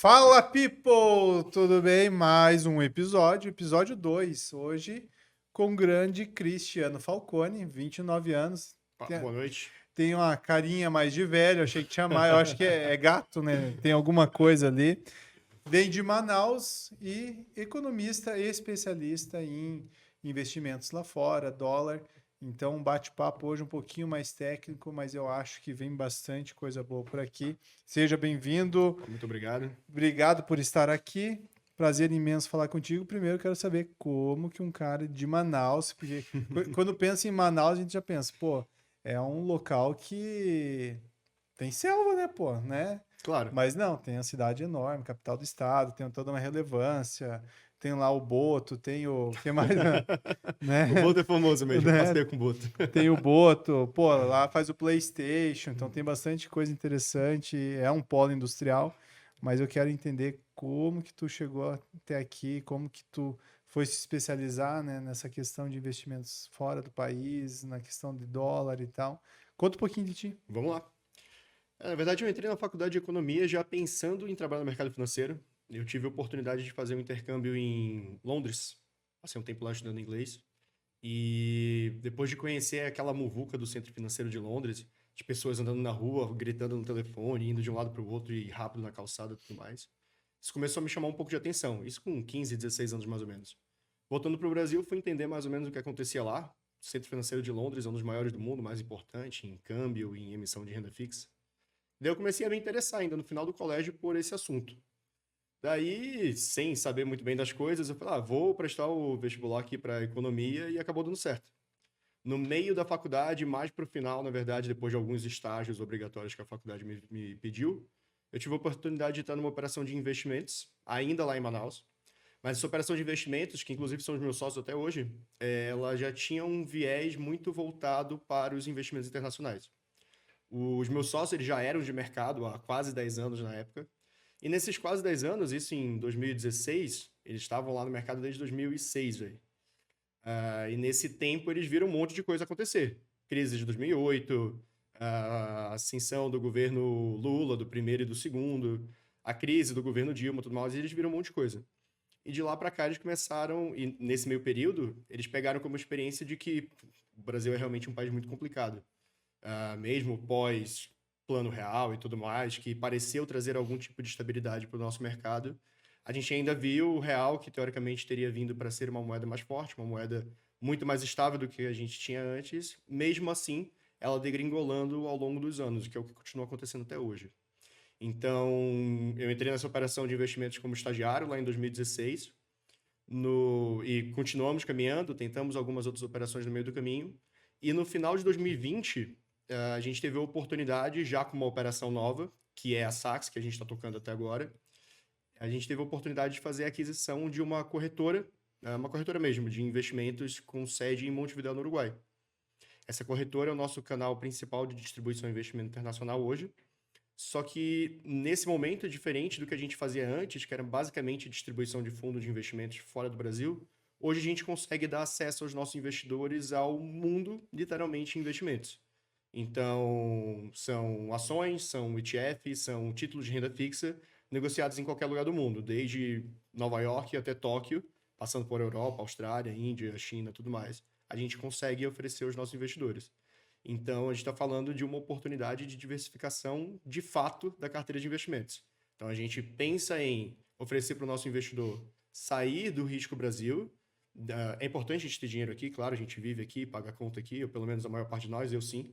Fala, people! Tudo bem? Mais um episódio 2. Hoje com o grande Cristiano Falcone, 29 anos. Tem, Boa noite. tem uma carinha mais de velho, achei que tinha mais. Eu acho que é gato, né? Tem alguma coisa ali. Vem de Manaus e economista e especialista em investimentos lá fora, dólar. Então, um bate-papo hoje um pouquinho mais técnico, mas eu acho que vem bastante coisa boa por aqui. Seja bem-vindo. Muito obrigado. Obrigado por estar aqui. Prazer imenso falar contigo. Primeiro, quero saber como que um cara de Manaus, porque quando pensa em Manaus, a gente já pensa, pô, é um local que tem selva, né, pô, né? Claro, Mas não, tem a cidade enorme, capital do estado, tem toda uma relevância. Tem lá o Boto, tem o que mais, o né? Boto é famoso mesmo, eu Né? passei com o Boto. Tem o Boto, pô, lá faz o PlayStation, então tem bastante coisa interessante. É um polo industrial, mas eu quero entender como que tu chegou até aqui, como que tu foi se especializar, né, nessa questão de investimentos fora do país, na questão de dólar e tal. Conta um pouquinho de ti. Vamos lá. Na verdade, eu entrei na faculdade de economia já pensando em trabalhar no mercado financeiro. Eu tive a oportunidade de fazer um intercâmbio em Londres, passei um tempo lá estudando inglês. E depois de conhecer aquela muvuca do centro financeiro de Londres, de pessoas andando na rua, gritando no telefone, indo de um lado para o outro e rápido na calçada e tudo mais, isso começou a me chamar um pouco de atenção. Isso com 15, 16 anos mais ou menos. Voltando para o Brasil, fui entender mais ou menos o que acontecia lá. O Centro Financeiro de Londres é um dos maiores do mundo, mais importante em câmbio e em emissão de renda fixa. Daí eu comecei a me interessar ainda no final do colégio por esse assunto. Daí, sem saber muito bem das coisas, eu falei, vou prestar o vestibular aqui para economia e acabou dando certo. No meio da faculdade, mais para o final, na verdade, depois de alguns estágios obrigatórios que a faculdade me pediu, eu tive a oportunidade de estar numa operação de investimentos, ainda lá em Manaus. Mas essa operação de investimentos, que inclusive são os meus sócios até hoje, ela já tinha um viés muito voltado para os investimentos internacionais. Os meus sócios eles já eram de mercado há quase 10 anos na época. E nesses quase 10 anos, isso em 2016, eles estavam lá no mercado desde 2006, velho. E nesse tempo eles viram um monte de coisa acontecer. Crise de 2008, a ascensão do governo Lula, do primeiro e do segundo, a crise do governo Dilma, tudo mais, e eles viram um monte de coisa. E de lá para cá eles começaram, e nesse meio período, eles pegaram como experiência de que o Brasil é realmente um país muito complicado. Mesmo pós plano real e tudo mais, que pareceu trazer algum tipo de estabilidade para o nosso mercado, a gente ainda viu o real, que teoricamente teria vindo para ser uma moeda mais forte, uma moeda muito mais estável do que a gente tinha antes, mesmo assim, ela degringolando ao longo dos anos, que é o que continua acontecendo até hoje. Então, eu entrei nessa operação de investimentos como estagiário lá em 2016, e continuamos caminhando, tentamos algumas outras operações no meio do caminho, e no final de 2020, a gente teve a oportunidade, já com uma operação nova, que é a Saks, que a gente está tocando até agora, a gente teve a oportunidade de fazer a aquisição de uma corretora mesmo, de investimentos com sede em Montevidéu, no Uruguai. Essa corretora é o nosso canal principal de distribuição e investimento internacional hoje. Só que nesse momento, diferente do que a gente fazia antes, que era basicamente distribuição de fundos de investimentos fora do Brasil, hoje a gente consegue dar acesso aos nossos investidores ao mundo, literalmente, em investimentos. Então, são ações, são ETFs, são títulos de renda fixa negociados em qualquer lugar do mundo, desde Nova York até Tóquio, passando por Europa, Austrália, Índia, China, tudo mais. A gente consegue oferecer aos nossos investidores. Então, a gente está falando de uma oportunidade de diversificação de fato da carteira de investimentos. Então, a gente pensa em oferecer para o nosso investidor sair do risco Brasil. É importante a gente ter dinheiro aqui, claro, a gente vive aqui, paga a conta aqui, ou pelo menos a maior parte de nós, eu sim.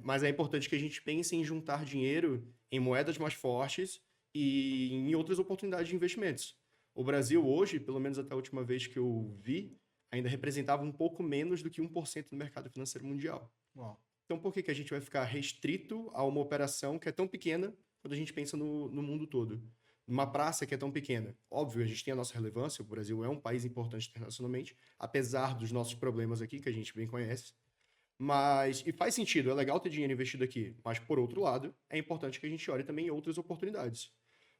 Mas é importante que a gente pense em juntar dinheiro em moedas mais fortes e em outras oportunidades de investimentos. O Brasil hoje, pelo menos até a última vez que eu vi, ainda representava um pouco menos do que 1% do mercado financeiro mundial. Bom, Então, por que, que a gente vai ficar restrito a uma operação que é tão pequena quando a gente pensa no mundo todo? Numa praça que é tão pequena. Óbvio, a gente tem a nossa relevância, o Brasil é um país importante internacionalmente, apesar dos nossos problemas aqui, que a gente bem conhece. E faz sentido, é legal ter dinheiro investido aqui, mas por outro lado, é importante que a gente olhe também outras oportunidades.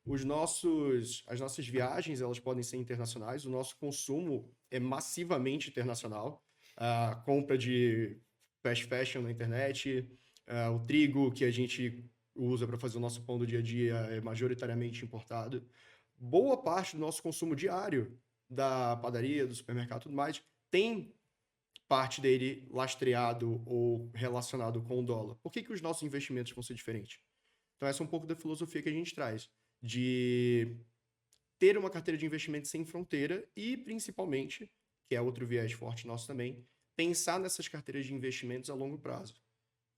As nossas viagens, elas podem ser internacionais, o nosso consumo é massivamente internacional. A compra de fast fashion na internet, o trigo que a gente usa para fazer o nosso pão do dia a dia é majoritariamente importado. Boa parte do nosso consumo diário da padaria, do supermercado e tudo mais, tem parte dele lastreado ou relacionado com o dólar. Por que os nossos investimentos vão ser diferentes? Então, essa é um pouco da filosofia que a gente traz, de ter uma carteira de investimentos sem fronteira e, principalmente, que é outro viés forte nosso também, pensar nessas carteiras de investimentos a longo prazo.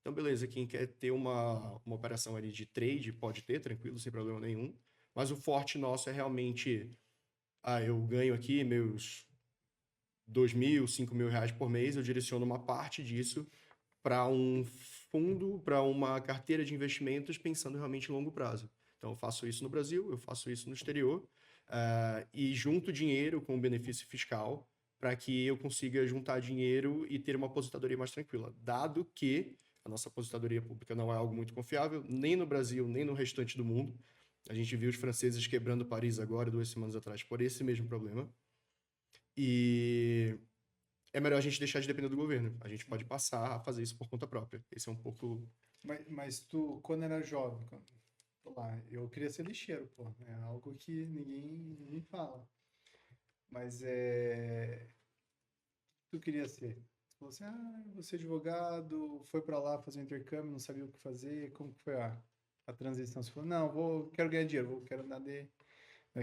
Então, beleza, quem quer ter uma operação ali de trade, pode ter, tranquilo, sem problema nenhum, mas o forte nosso é realmente, eu ganho aqui meus 2.000, 5.000 reais por mês, eu direciono uma parte disso para um fundo, para uma carteira de investimentos pensando realmente em longo prazo. Então, eu faço isso no Brasil, eu faço isso no exterior, e junto dinheiro com benefício fiscal para que eu consiga juntar dinheiro e ter uma aposentadoria mais tranquila, dado que a nossa aposentadoria pública não é algo muito confiável, nem no Brasil, nem no restante do mundo. A gente viu os franceses quebrando Paris agora, 2 semanas atrás, por esse mesmo problema. E é melhor a gente deixar de depender do governo. A gente pode passar a fazer isso por conta própria. Esse é um pouco... Mas tu, quando era jovem, eu queria ser lixeiro, pô. É algo que ninguém fala. Mas tu queria ser? Tu falou assim, vou ser advogado, foi pra lá fazer um intercâmbio, não sabia o que fazer. Como que foi a transição? Você falou, não, quero ganhar dinheiro, quero andar de...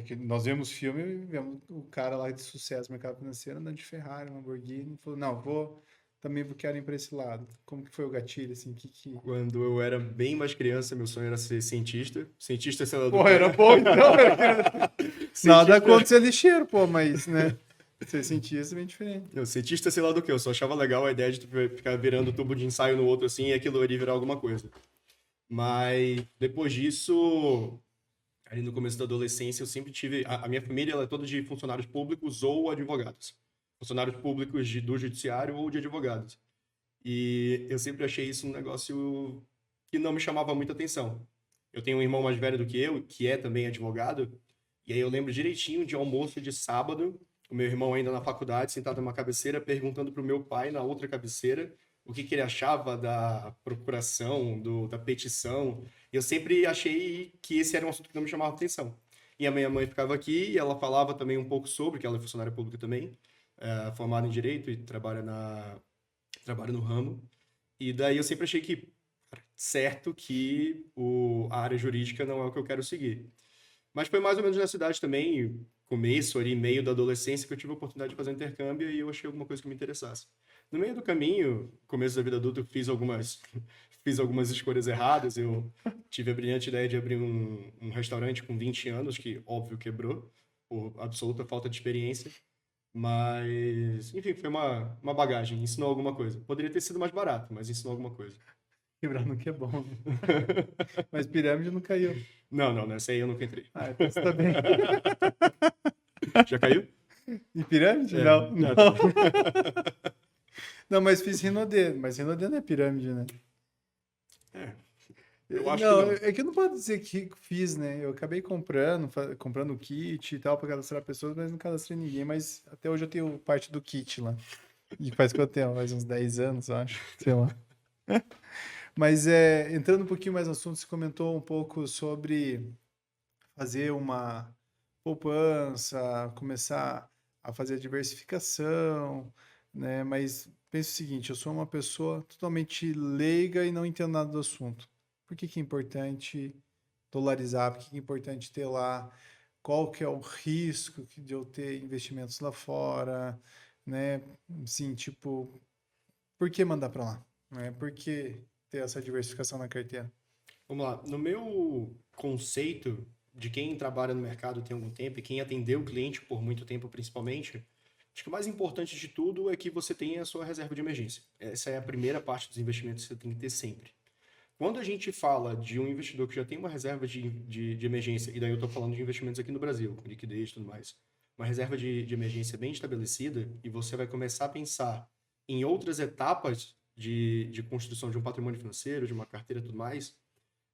que nós vemos filme e vemos o cara lá de sucesso no mercado financeiro andando de Ferrari, Lamborghini, falou, não, também quero ir para esse lado. Como que foi o gatilho, assim, Quando eu era bem mais criança, meu sonho era ser cientista. Cientista, sei lá do Pô, quê. era bom então. Nada contra ser lixeiro, pô, mas, né, ser cientista é bem diferente. Não, cientista, sei lá do que. Eu só achava legal a ideia de tu ficar virando tubo de ensaio no outro assim e aquilo ali virar alguma coisa. Mas depois disso, ali no começo da adolescência, eu sempre tive... A minha família ela é toda de funcionários públicos ou advogados. Funcionários públicos do judiciário ou de advogados. E eu sempre achei isso um negócio que não me chamava muita atenção. Eu tenho um irmão mais velho do que eu, que é também advogado, e aí eu lembro direitinho de almoço de sábado, o meu irmão ainda na faculdade, sentado numa cabeceira, perguntando para o meu pai na outra cabeceira o que ele achava da procuração, da petição. E eu sempre achei que esse era um assunto que não me chamava atenção. E a minha mãe ficava aqui e ela falava também um pouco sobre, que ela é funcionária pública também, formada em Direito e trabalha no ramo. E daí eu sempre achei que certo que a área jurídica não é o que eu quero seguir. Mas foi mais ou menos nessa idade também, começo ali, meio da adolescência, que eu tive a oportunidade de fazer um intercâmbio e eu achei alguma coisa que me interessasse. No meio do caminho, começo da vida adulta, eu fiz algumas escolhas erradas. Eu tive a brilhante ideia de abrir um restaurante com 20 anos, que óbvio quebrou, por absoluta falta de experiência. Mas, enfim, foi uma bagagem, ensinou alguma coisa. Poderia ter sido mais barato, mas ensinou alguma coisa. Quebrar nunca é bom, né? Mas pirâmide não caiu. Não, nessa aí eu nunca entrei. Então você tá bem. Já caiu? Em pirâmide? É. Não. Não, mas fiz Rinodê. Mas Rinodê não é pirâmide, né? Eu acho que não. É que eu não posso dizer que fiz, né? Eu acabei comprando o kit e tal pra cadastrar pessoas, mas não cadastrei ninguém. Mas até hoje eu tenho parte do kit lá. E faz quanto tempo? Faz uns 10 anos, eu acho. Sei lá. Mas entrando um pouquinho mais no assunto, você comentou um pouco sobre fazer uma poupança, começar a fazer a diversificação, né? Mas pensa o seguinte, eu sou uma pessoa totalmente leiga e não entendo nada do assunto. Por que é importante dolarizar? Por que é importante ter lá? Qual que é o risco de eu ter investimentos lá fora, né? Assim, tipo, por que mandar para lá? Né? Por que ter essa diversificação na carteira? Vamos lá. No meu conceito de quem trabalha no mercado tem algum tempo e quem atendeu o cliente por muito tempo, principalmente, acho que o mais importante de tudo é que você tenha a sua reserva de emergência. Essa é a primeira parte dos investimentos que você tem que ter sempre. Quando a gente fala de um investidor que já tem uma reserva de emergência, e daí eu estou falando de investimentos aqui no Brasil, com liquidez e tudo mais, uma reserva de emergência bem estabelecida, e você vai começar a pensar em outras etapas de construção de um patrimônio financeiro, de uma carteira e tudo mais,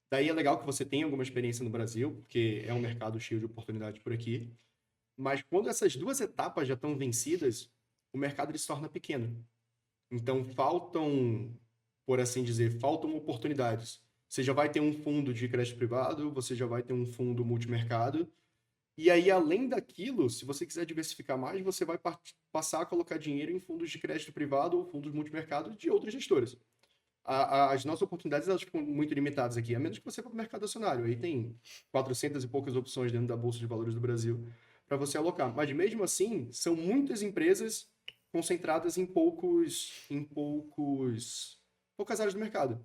daí é legal que você tenha alguma experiência no Brasil, porque é um mercado cheio de oportunidades por aqui. Mas quando essas duas etapas já estão vencidas, o mercado ele se torna pequeno. Então faltam, por assim dizer, faltam oportunidades. Você já vai ter um fundo de crédito privado, você já vai ter um fundo multimercado. E aí, além daquilo, se você quiser diversificar mais, você vai passar a colocar dinheiro em fundos de crédito privado ou fundos multimercado de outras gestoras. As nossas oportunidades elas ficam muito limitadas aqui, a menos que você vá para o mercado acionário. Aí tem 400 e poucas opções dentro da Bolsa de Valores do Brasil para você alocar. Mas mesmo assim, são muitas empresas concentradas em poucas áreas do mercado.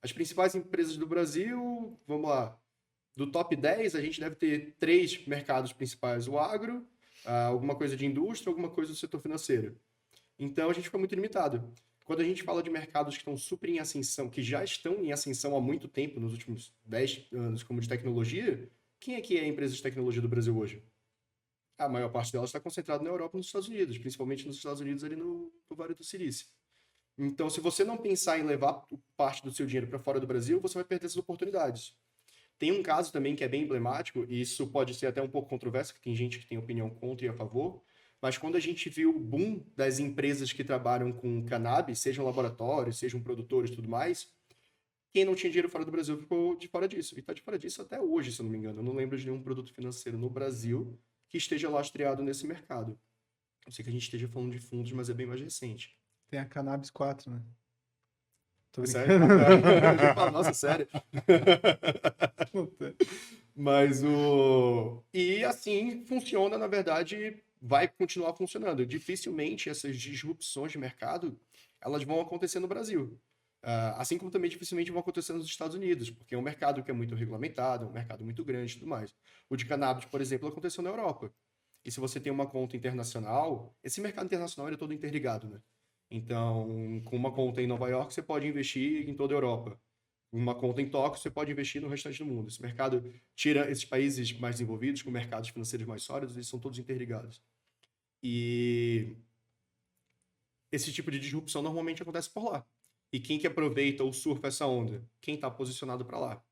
As principais empresas do Brasil, vamos lá, do top 10, a gente deve ter 3 mercados principais: o agro, alguma coisa de indústria, alguma coisa do setor financeiro. Então a gente fica muito limitado. Quando a gente fala de mercados que estão super em ascensão, que já estão em ascensão há muito tempo, nos últimos 10 anos, como de tecnologia, quem é que é a empresa de tecnologia do Brasil hoje? A maior parte delas está concentrada na Europa e nos Estados Unidos, principalmente nos Estados Unidos, ali no Vale do Silício. Então, se você não pensar em levar parte do seu dinheiro para fora do Brasil, você vai perder essas oportunidades. Tem um caso também que é bem emblemático, e isso pode ser até um pouco controverso, que tem gente que tem opinião contra e a favor, mas quando a gente viu o boom das empresas que trabalham com cannabis, sejam laboratórios, sejam produtores e tudo mais, quem não tinha dinheiro fora do Brasil ficou de fora disso. E está de fora disso até hoje, se eu não me engano. Eu não lembro de nenhum produto financeiro no Brasil que esteja lastreado nesse mercado. Eu sei que a gente esteja falando de fundos, mas é bem mais recente. Tem a Cannabis 4, né? Tô Sério? brincando. Eu já falo, nossa, sério. Mas o. E assim funciona, na verdade, vai continuar funcionando. Dificilmente essas disrupções de mercado elas vão acontecer no Brasil. Assim como também dificilmente vão acontecer nos Estados Unidos, porque é um mercado que é muito regulamentado, é um mercado muito grande e tudo mais. O de cannabis, por exemplo, aconteceu na Europa. E se você tem uma conta internacional, esse mercado internacional ele é todo interligado, né? Então, com uma conta em Nova York, você pode investir em toda a Europa. Uma conta em Tóquio, você pode investir no restante do mundo. Esse mercado tira esses países mais desenvolvidos, com mercados financeiros mais sólidos, eles são todos interligados. E esse tipo de disrupção normalmente acontece por lá. E quem que aproveita ou surfa essa onda? Quem está posicionado para lá.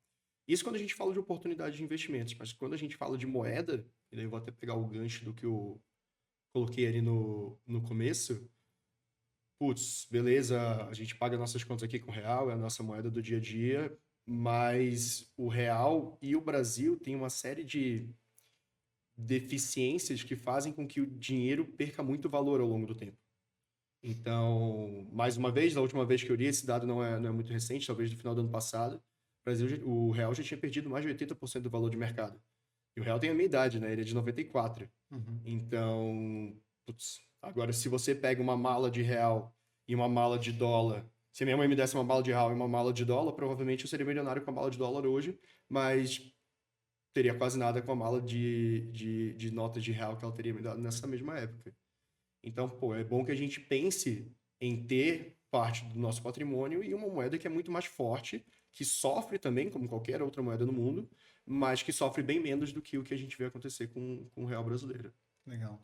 Isso quando a gente fala de oportunidade de investimentos, mas quando a gente fala de moeda, e daí eu vou até pegar o gancho do que eu coloquei ali no começo, putz, beleza, a gente paga nossas contas aqui com real, é a nossa moeda do dia a dia, mas o real e o Brasil têm uma série de deficiências que fazem com que o dinheiro perca muito valor ao longo do tempo. Então, mais uma vez, da última vez que eu li, esse dado não é muito recente, talvez do final do ano passado, o real já tinha perdido mais de 80% do valor de mercado. E o real tem a minha idade, né? Ele é de 94. Uhum. Então, putz, agora se você pega uma mala de real e uma mala de dólar, se a minha mãe me desse uma mala de real e uma mala de dólar, provavelmente eu seria milionário com a mala de dólar hoje, mas teria quase nada com a mala de notas de real que ela teria me dado nessa mesma época. Então, pô, é bom que a gente pense em ter parte do nosso patrimônio e uma moeda que é muito mais forte, que sofre também, como qualquer outra moeda no mundo, mas que sofre bem menos do que o que a gente vê acontecer com o real brasileiro. Legal.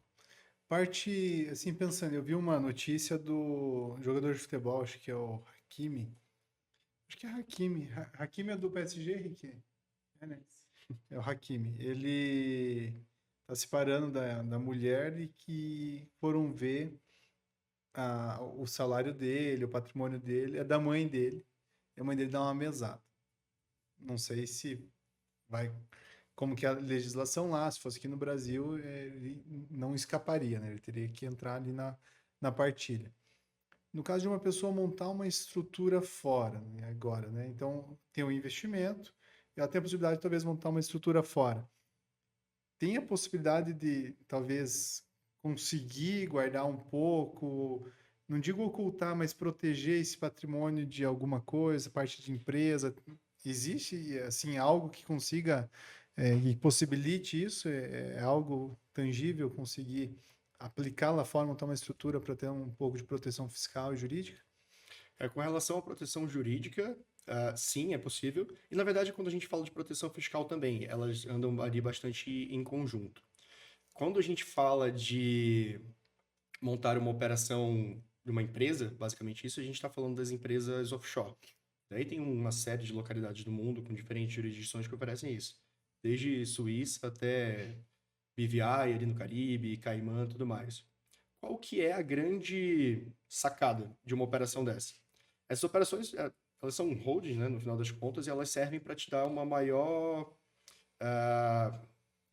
Parte, assim, pensando, eu vi uma notícia do jogador de futebol, acho que é o Hakimi. Acho que é Hakimi. Hakimi é do PSG, Henrique? É, né? É o Hakimi. Ele tá se separando da mulher e que foram ver o salário dele, o patrimônio dele, é da mãe dele. E a mãe dele dá uma mesada. Não sei se vai como que é a legislação lá, se fosse aqui no Brasil, ele não escaparia, né? Ele teria que entrar ali na partilha. No caso de uma pessoa montar uma estrutura fora, né, agora, né? Então, tem o investimento, e ela tem a possibilidade de talvez montar uma estrutura fora. Tem a possibilidade de talvez conseguir guardar um pouco, não digo ocultar, mas proteger esse patrimônio de alguma coisa, parte de empresa. Existe, assim, algo que consiga e possibilite isso? É algo tangível conseguir aplicar lá fora, montar uma estrutura para ter um pouco de proteção fiscal e jurídica? Com relação à proteção jurídica, sim, é possível. E, na verdade, quando a gente fala de proteção fiscal também, elas andam ali bastante em conjunto. Quando a gente fala de montar uma operação de uma empresa, basicamente isso, a gente está falando das empresas offshore. Daí tem uma série de localidades do mundo com diferentes jurisdições que oferecem isso. Desde Suíça até BVI, ali no Caribe, Caimã, tudo mais. Qual que é a grande sacada de uma operação dessa? Essas operações, elas são holdings, né, no final das contas, e elas servem para te dar uma maior,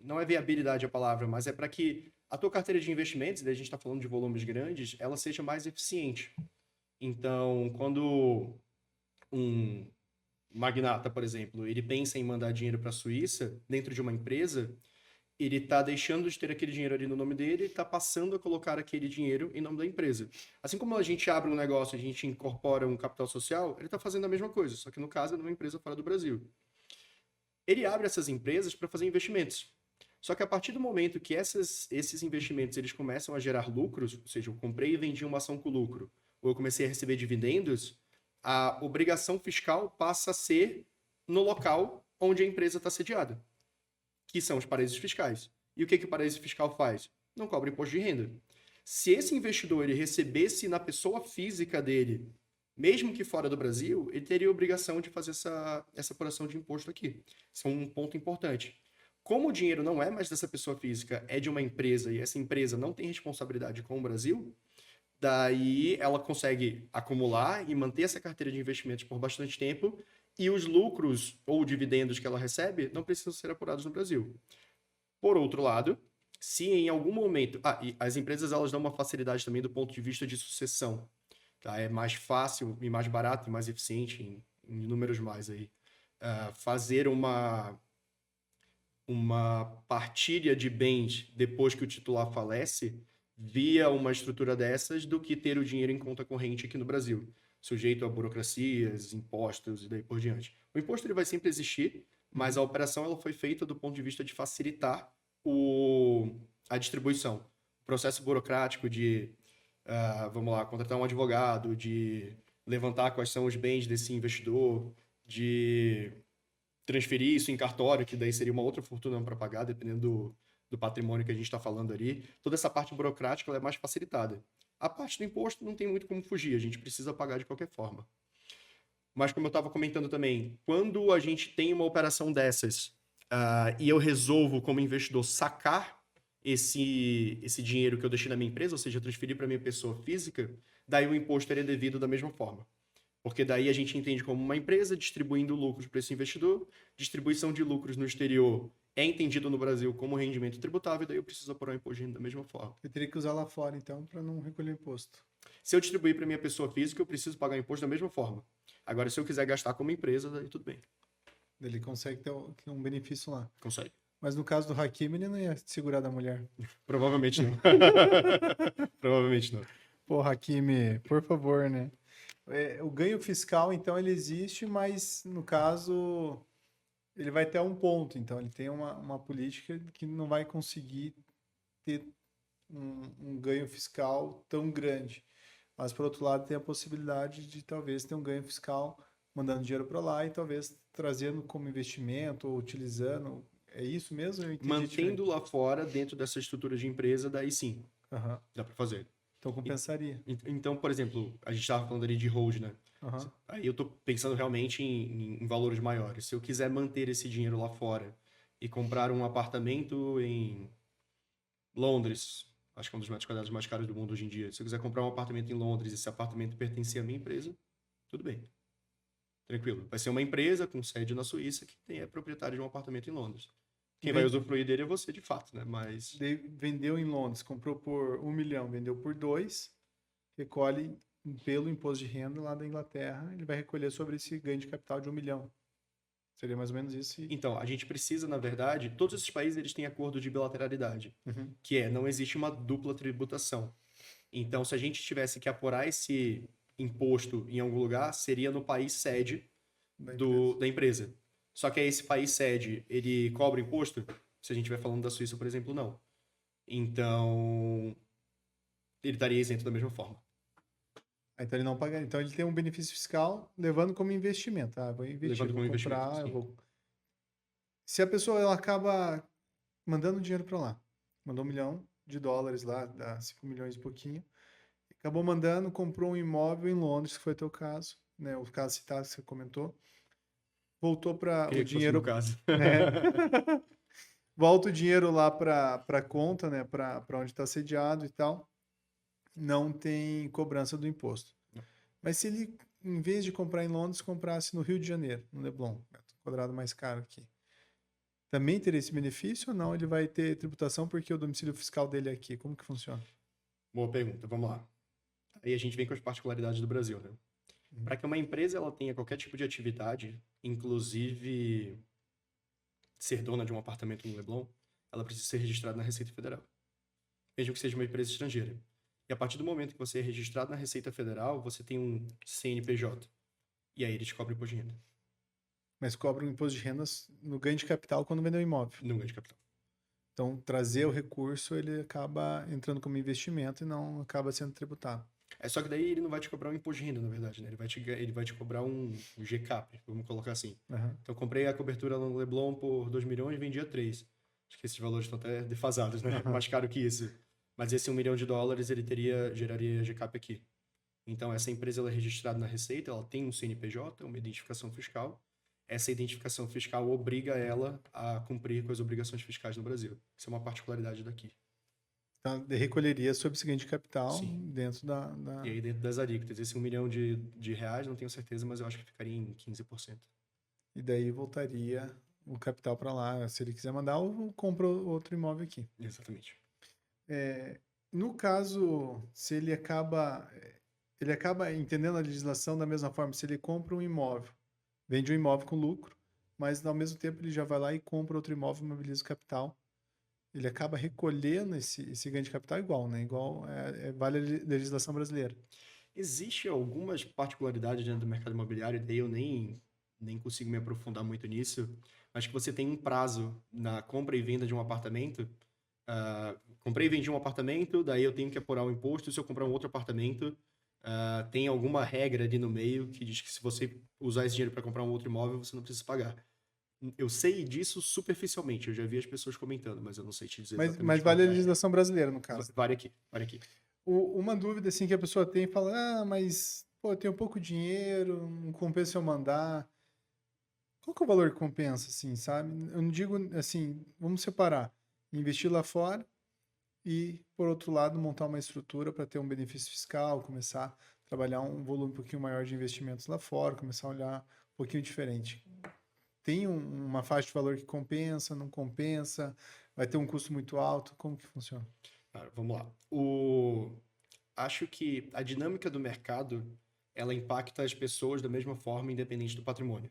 não é viabilidade a palavra, mas é para que a tua carteira de investimentos, daí a gente está falando de volumes grandes, ela seja mais eficiente. Então, quando um magnata, por exemplo, ele pensa em mandar dinheiro para a Suíça dentro de uma empresa, ele está deixando de ter aquele dinheiro ali no nome dele e está passando a colocar aquele dinheiro em nome da empresa. Assim como a gente abre um negócio, a gente incorpora um capital social, ele está fazendo a mesma coisa, só que no caso é numa empresa fora do Brasil. Ele abre essas empresas para fazer investimentos. Só que a partir do momento que esses investimentos eles começam a gerar lucros, ou seja, eu comprei e vendi uma ação com lucro, ou eu comecei a receber dividendos, a obrigação fiscal passa a ser no local onde a empresa está sediada, que são os paraísos fiscais. E o que o paraíso fiscal faz? Não cobra imposto de renda. Se esse investidor ele recebesse na pessoa física dele, mesmo que fora do Brasil, ele teria a obrigação de fazer essa apuração de imposto aqui. Isso é um ponto importante. Como o dinheiro não é mais dessa pessoa física, é de uma empresa, e essa empresa não tem responsabilidade com o Brasil, daí ela consegue acumular e manter essa carteira de investimentos por bastante tempo, e os lucros ou dividendos que ela recebe não precisam ser apurados no Brasil. Por outro lado, se em algum momento... e as empresas elas dão uma facilidade também do ponto de vista de sucessão. Tá? É mais fácil e mais barato e mais eficiente, em números mais aí, fazer uma partilha de bens depois que o titular falece via uma estrutura dessas do que ter o dinheiro em conta corrente aqui no Brasil, sujeito a burocracias, impostos e daí por diante. O imposto ele vai sempre existir, mas a operação ela foi feita do ponto de vista de facilitar a distribuição. O processo burocrático de, vamos lá, contratar um advogado, de levantar quais são os bens desse investidor, de transferir isso em cartório, que daí seria uma outra fortuna para pagar, dependendo do patrimônio que a gente está falando ali. Toda essa parte burocrática ela é mais facilitada. A parte do imposto não tem muito como fugir, a gente precisa pagar de qualquer forma. Mas como eu estava comentando também, quando a gente tem uma operação dessas e eu resolvo, como investidor, sacar esse dinheiro que eu deixei na minha empresa, ou seja, transferir para minha pessoa física, daí o imposto é devido da mesma forma. Porque daí a gente entende como uma empresa distribuindo lucros para esse investidor, distribuição de lucros no exterior é entendido no Brasil como rendimento tributável, e daí eu preciso apurar o imposto de renda da mesma forma. Eu teria que usar lá fora, então, para não recolher imposto. Se eu distribuir para minha pessoa física, eu preciso pagar imposto da mesma forma. Agora, se eu quiser gastar como empresa, daí tudo bem. Ele consegue ter um benefício lá. Consegue. Mas no caso do Hakim, ele não ia segurar da mulher. Provavelmente não. Provavelmente não. Pô, Hakim, por favor, né? O ganho fiscal, então, ele existe, mas, no caso, ele vai ter um ponto. Então, ele tem uma política que não vai conseguir ter um ganho fiscal tão grande. Mas, por outro lado, tem a possibilidade de, talvez, ter um ganho fiscal mandando dinheiro para lá e, talvez, trazendo como investimento ou utilizando. É isso mesmo? Eu entendi Mantendo diferente. lá fora, dentro dessa estrutura de empresa, daí sim, Aham. dá para fazer. Então, compensaria. Então, por exemplo, a gente estava falando ali de hold, né? Aham. Aí eu tô pensando realmente em valores maiores. Se eu quiser manter esse dinheiro lá fora e comprar um apartamento em Londres, acho que é um dos metros quadrados mais caros do mundo hoje em dia. Se eu quiser comprar um apartamento em Londres e esse apartamento pertencer à minha empresa, tudo bem. Tranquilo. Vai ser uma empresa com sede na Suíça que é proprietária de um apartamento em Londres. Quem vai usufruir dele é você, de fato, né? Mas... Vendeu em Londres, comprou por 1 milhão, vendeu por 2, recolhe pelo imposto de renda lá da Inglaterra, ele vai recolher sobre esse ganho de capital de 1 milhão. Seria mais ou menos isso. Então, a gente precisa, na verdade, todos esses países eles têm acordo de bilateralidade, que não existe uma dupla tributação. Então, se a gente tivesse que apurar esse imposto em algum lugar, seria no país sede da empresa. Só que aí esse país sede, ele cobra imposto? Se a gente estiver falando da Suíça, por exemplo, não. Então, ele estaria isento da mesma forma. Então ele não paga. Então ele tem um benefício fiscal levando como investimento. Vou investir, vou comprar, Se a pessoa ela acaba mandando dinheiro para lá, mandou $1 milhão lá, dá 5 milhões e pouquinho, acabou mandando, comprou um imóvel em Londres, que foi o teu caso, né? O caso citado que você comentou. Voltou para o dinheiro. Caso. Volta o dinheiro lá para a conta, né? Para onde está sediado e tal. Não tem cobrança do imposto. Mas se ele em vez de comprar em Londres, comprasse no Rio de Janeiro, no Leblon, metro quadrado mais caro aqui. Também teria esse benefício ou não? Ele vai ter tributação porque o domicílio fiscal dele é aqui. Como que funciona? Boa pergunta, vamos lá. Aí a gente vem com as particularidades do Brasil, né? Para que uma empresa ela tenha qualquer tipo de atividade, inclusive ser dona de um apartamento no Leblon, ela precisa ser registrada na Receita Federal, mesmo que seja uma empresa estrangeira. E a partir do momento que você é registrado na Receita Federal, você tem um CNPJ. E aí eles cobram imposto de renda. Mas cobra um imposto de renda no ganho de capital quando vender o imóvel. No ganho de capital. Então, trazer o recurso, ele acaba entrando como investimento e não acaba sendo tributado. É só que daí ele não vai te cobrar um imposto de renda, na verdade, né? Ele vai te cobrar um GCAP, vamos colocar assim. Uhum. Então, eu comprei a cobertura no Leblon por 2 milhões e vendi a 3. Acho que esses valores estão até defasados, né? Uhum. Mais caro que isso. Mas esse $1 milhão, ele geraria GCAP aqui. Então, essa empresa ela é registrada na Receita, ela tem um CNPJ, uma identificação fiscal. Essa identificação fiscal obriga ela a cumprir com as obrigações fiscais no Brasil. Isso é uma particularidade daqui. Então, recolheria sobre esse ganho de capital Sim. dentro da... E aí, dentro das alíquotas, esse $1 milhão de reais, não tenho certeza, mas eu acho que ficaria em 15%. E daí voltaria o capital para lá. Se ele quiser mandar, ou compra outro imóvel aqui. Exatamente. No caso, se ele acaba entendendo a legislação da mesma forma, se ele compra um imóvel, vende um imóvel com lucro, mas ao mesmo tempo ele já vai lá e compra outro imóvel e mobiliza o capital. Ele acaba recolhendo esse ganho de capital igual, né? Vale a legislação brasileira. Existe algumas particularidades dentro do mercado imobiliário, daí eu nem consigo me aprofundar muito nisso, mas que você tem um prazo na compra e venda de um apartamento. Comprei e vendi um apartamento, daí eu tenho que apurar o imposto. Se eu comprar um outro apartamento, tem alguma regra ali no meio que diz que se você usar esse dinheiro para comprar um outro imóvel, você não precisa pagar. Eu sei disso superficialmente, eu já vi as pessoas comentando, mas eu não sei te dizer exatamente. Mas vale a legislação brasileira, no caso. Vale aqui. Uma dúvida assim que a pessoa tem, fala, mas pô, eu tenho pouco dinheiro, não compensa se eu mandar. Qual que é o valor que compensa, assim, sabe? Eu não digo assim, vamos separar, investir lá fora e, por outro lado, montar uma estrutura para ter um benefício fiscal, começar a trabalhar um volume um pouquinho maior de investimentos lá fora, começar a olhar um pouquinho diferente. Tem uma faixa de valor que compensa, não compensa, vai ter um custo muito alto, como que funciona? Vamos lá. Acho que a dinâmica do mercado, ela impacta as pessoas da mesma forma, independente do patrimônio.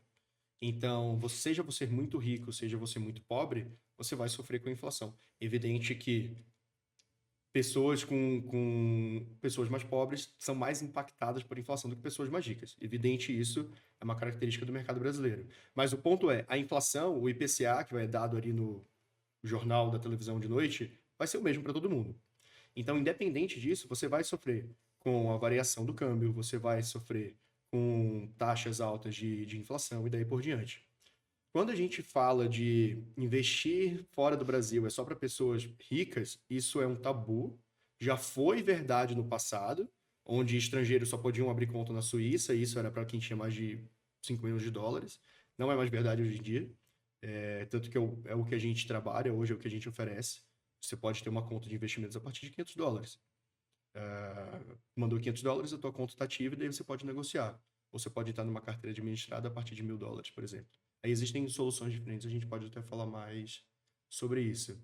Então, seja você muito rico, seja você muito pobre, você vai sofrer com a inflação. Evidente que pessoas pessoas mais pobres são mais impactadas por inflação do que pessoas mais ricas. Evidente isso, é uma característica do mercado brasileiro. Mas o ponto é, a inflação, o IPCA, que vai dado ali no jornal da televisão de noite, vai ser o mesmo para todo mundo. Então, independente disso, você vai sofrer com a variação do câmbio, você vai sofrer com taxas altas de inflação e daí por diante. Quando a gente fala de investir fora do Brasil é só para pessoas ricas, isso é um tabu. Já foi verdade no passado, onde estrangeiros só podiam abrir conta na Suíça, e isso era para quem tinha mais de $5 milhões. Não é mais verdade hoje em dia. Tanto que é o que a gente trabalha hoje, é o que a gente oferece. Você pode ter uma conta de investimentos a partir de $500. Mandou $500, a tua conta está ativa e daí você pode negociar. Ou você pode estar numa carteira administrada a partir de $1.000, por exemplo. Aí existem soluções diferentes, a gente pode até falar mais sobre isso.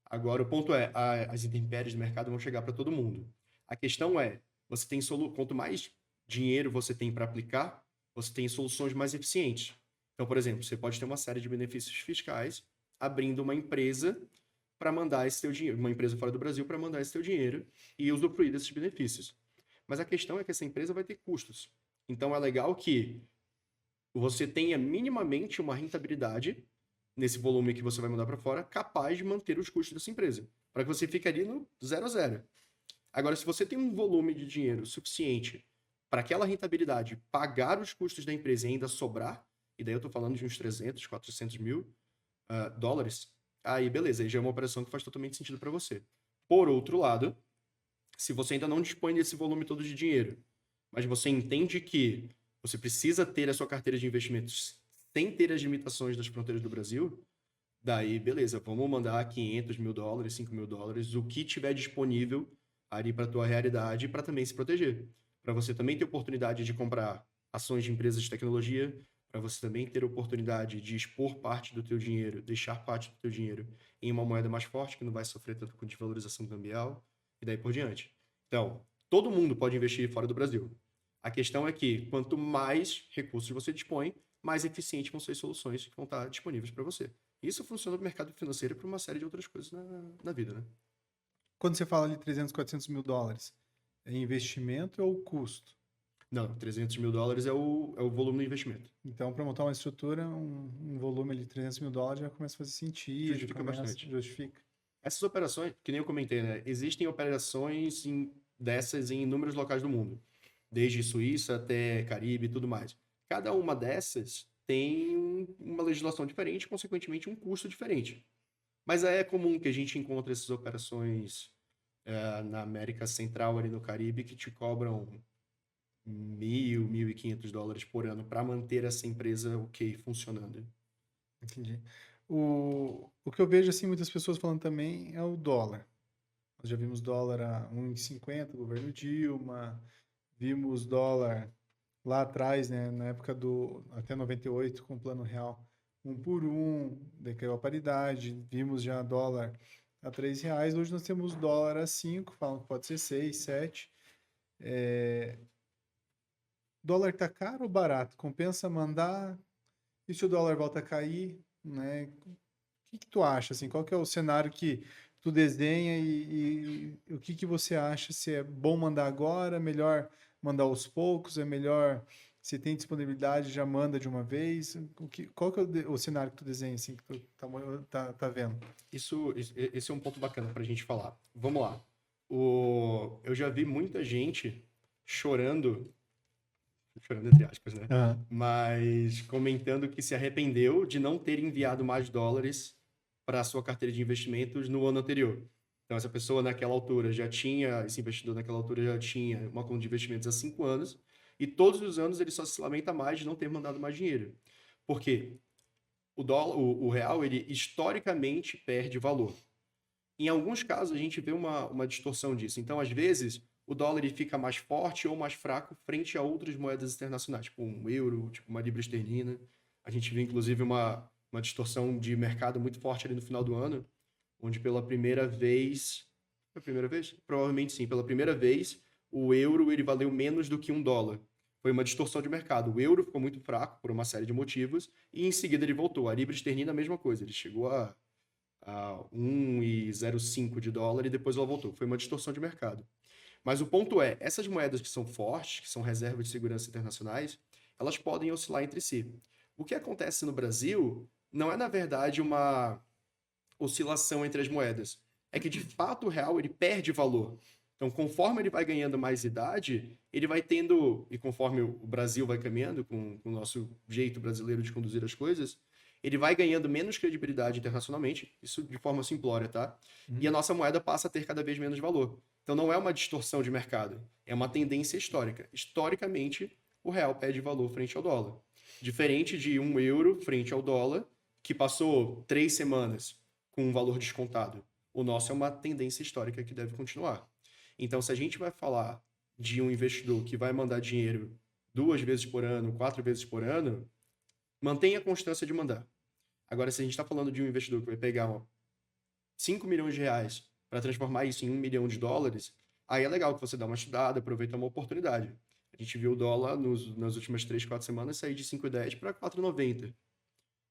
Agora, o ponto é, as intempéries do mercado vão chegar para todo mundo. A questão é, você tem quanto mais dinheiro você tem para aplicar, você tem soluções mais eficientes. Então, por exemplo, você pode ter uma série de benefícios fiscais abrindo uma empresa para mandar esse teu dinheiro, uma empresa fora do Brasil para mandar esse teu dinheiro e usufruir desses benefícios. Mas a questão é que essa empresa vai ter custos. Então, é legal que você tenha minimamente uma rentabilidade nesse volume que você vai mandar para fora, capaz de manter os custos dessa empresa, para que você fique ali no 0 a 0. Agora, se você tem um volume de dinheiro suficiente para aquela rentabilidade pagar os custos da empresa e ainda sobrar, e daí eu estou falando de uns 300, 400 mil dólares, aí beleza, aí já é uma operação que faz totalmente sentido para você. Por outro lado, se você ainda não dispõe desse volume todo de dinheiro, mas você entende que você precisa ter a sua carteira de investimentos sem ter as limitações das fronteiras do Brasil, daí, beleza, vamos mandar $500 mil, $5 mil, o que tiver disponível ali para a tua realidade para também se proteger. Para você também ter oportunidade de comprar ações de empresas de tecnologia, para você também ter a oportunidade de expor parte do teu dinheiro, deixar parte do teu dinheiro em uma moeda mais forte, que não vai sofrer tanto com desvalorização cambial, e daí por diante. Então, todo mundo pode investir fora do Brasil. A questão é que, quanto mais recursos você dispõe, mais eficientes vão ser as soluções que vão estar disponíveis para você. Isso funciona no mercado financeiro e para uma série de outras coisas na vida, né? Quando você fala ali 300, 400 mil dólares, é investimento ou custo? Não, 300 mil dólares é o volume do investimento. Então, para montar uma estrutura, um volume de 300 mil dólares já começa a fazer sentido, Justifica bastante. justifica. Essas operações, que nem eu comentei, né? Existem operações dessas em inúmeros locais do mundo, desde Suíça até Caribe e tudo mais. Cada uma dessas tem uma legislação diferente, consequentemente um custo diferente. Mas é comum que a gente encontre essas operações na América Central, ali no Caribe, que te cobram 1.000, 1.500 dólares por ano para manter essa empresa ok, funcionando. Entendi. O que eu vejo, assim, muitas pessoas falando também é o dólar. Nós já vimos dólar a 1,50, governo Dilma, vimos dólar lá atrás, né, na época do até 98 com o Plano Real, 1 por 1, decaiu a paridade, vimos já dólar a R$ 3, hoje nós temos dólar a 5, falam que pode ser 6, 7. Dólar tá caro ou barato? Compensa mandar? E se o dólar volta a cair, né? O que tu acha, assim? Qual que é o cenário que tu desenha e o que você acha? Se é bom mandar agora, melhor mandar aos poucos, é melhor, se tem disponibilidade, já manda de uma vez? Qual que é o cenário que tu desenha, assim, que tu tá vendo? Esse é um ponto bacana para a gente falar. Vamos lá. Eu já vi muita gente chorando entre aspas, né? Aham. Mas comentando que se arrependeu de não ter enviado mais dólares para a sua carteira de investimentos no ano anterior. Então, essa pessoa naquela altura já tinha, esse investidor naquela altura já tinha uma conta de investimentos há 5 anos, e todos os anos ele só se lamenta mais de não ter mandado mais dinheiro. Por quê? O real, ele historicamente perde valor. Em alguns casos, a gente vê uma distorção disso. Então, às vezes, o dólar ele fica mais forte ou mais fraco frente a outras moedas internacionais, tipo um euro, tipo uma libra esterlina. A gente vê, inclusive, uma distorção de mercado muito forte ali no final do ano, onde pela primeira vez... Foi a primeira vez? Provavelmente sim. Pela primeira vez, o euro ele valeu menos do que $1. Foi uma distorção de mercado. O euro ficou muito fraco por uma série de motivos e em seguida ele voltou. A libra esterlina, a mesma coisa. Ele chegou a 1,05 de dólar e depois ela voltou. Foi uma distorção de mercado. Mas o ponto é, essas moedas que são fortes, que são reservas de segurança internacionais, elas podem oscilar entre si. O que acontece no Brasil não é, na verdade, uma oscilação entre as moedas. É que, de fato, o real ele perde valor. Então, conforme ele vai ganhando mais idade, ele vai tendo, e conforme o Brasil vai caminhando com o nosso jeito brasileiro de conduzir as coisas, ele vai ganhando menos credibilidade internacionalmente, isso de forma simplória, tá? E a nossa moeda passa a ter cada vez menos valor. Então não é uma distorção de mercado, é uma tendência histórica. Historicamente, o real perde valor frente ao dólar. Diferente de um euro frente ao dólar, que passou 3 semanas com um valor descontado. O nosso é uma tendência histórica que deve continuar. Então, se a gente vai falar de um investidor que vai mandar dinheiro 2 vezes por ano, 4 vezes por ano, mantenha a constância de mandar. Agora, se a gente está falando de um investidor que vai pegar 5 milhões de reais para transformar isso em 1 milhão de dólares, aí é legal que você dá uma estudada, aproveita uma oportunidade. A gente viu o dólar nas últimas 3, 4 semanas sair de 5,10 para 4,90.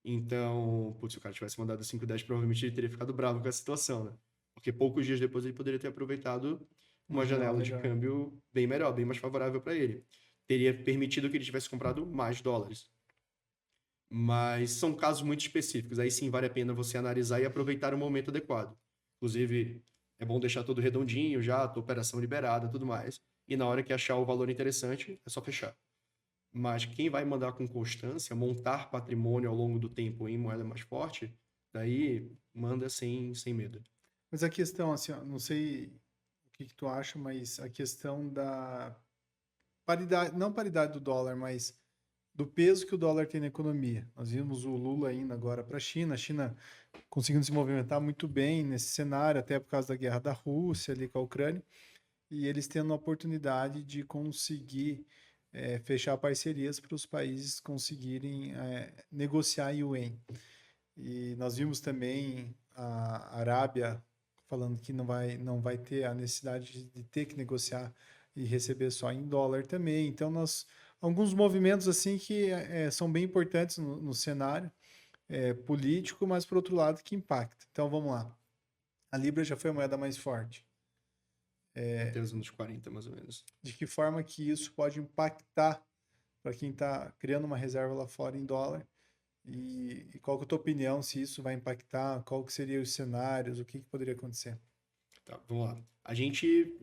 Então, putz, se o cara tivesse mandado 5,10, provavelmente ele teria ficado bravo com a situação, né? Porque poucos dias depois ele poderia ter aproveitado uma janela de câmbio bem melhor, bem mais favorável para ele. Teria permitido que ele tivesse comprado mais dólares. Mas são casos muito específicos. Aí sim vale a pena você analisar e aproveitar o momento adequado. Inclusive, é bom deixar tudo redondinho já, a tua operação liberada, tudo mais. E na hora que achar o valor interessante, é só fechar. Mas quem vai mandar com constância, montar patrimônio ao longo do tempo em moeda mais forte, daí manda sem medo. Mas a questão, assim, ó, não sei o que tu acha, mas a questão da paridade, não paridade do dólar, mas do peso que o dólar tem na economia. Nós vimos o Lula indo agora para a China conseguindo se movimentar muito bem nesse cenário, até por causa da guerra da Rússia ali com a Ucrânia, e eles tendo a oportunidade de conseguir fechar parcerias para os países conseguirem negociar yuan. E nós vimos também a Arábia falando que não vai ter a necessidade de ter que negociar e receber só em dólar também. Então, alguns movimentos assim que são bem importantes no cenário político, mas por outro lado que impacta. Então, vamos lá. A Libra já foi a moeda mais forte. Até os anos 40, mais ou menos. De que forma que isso pode impactar para quem está criando uma reserva lá fora em dólar? E qual que é a tua opinião, se isso vai impactar? Qual que seriam os cenários? O que poderia acontecer? Tá, vamos lá. A gente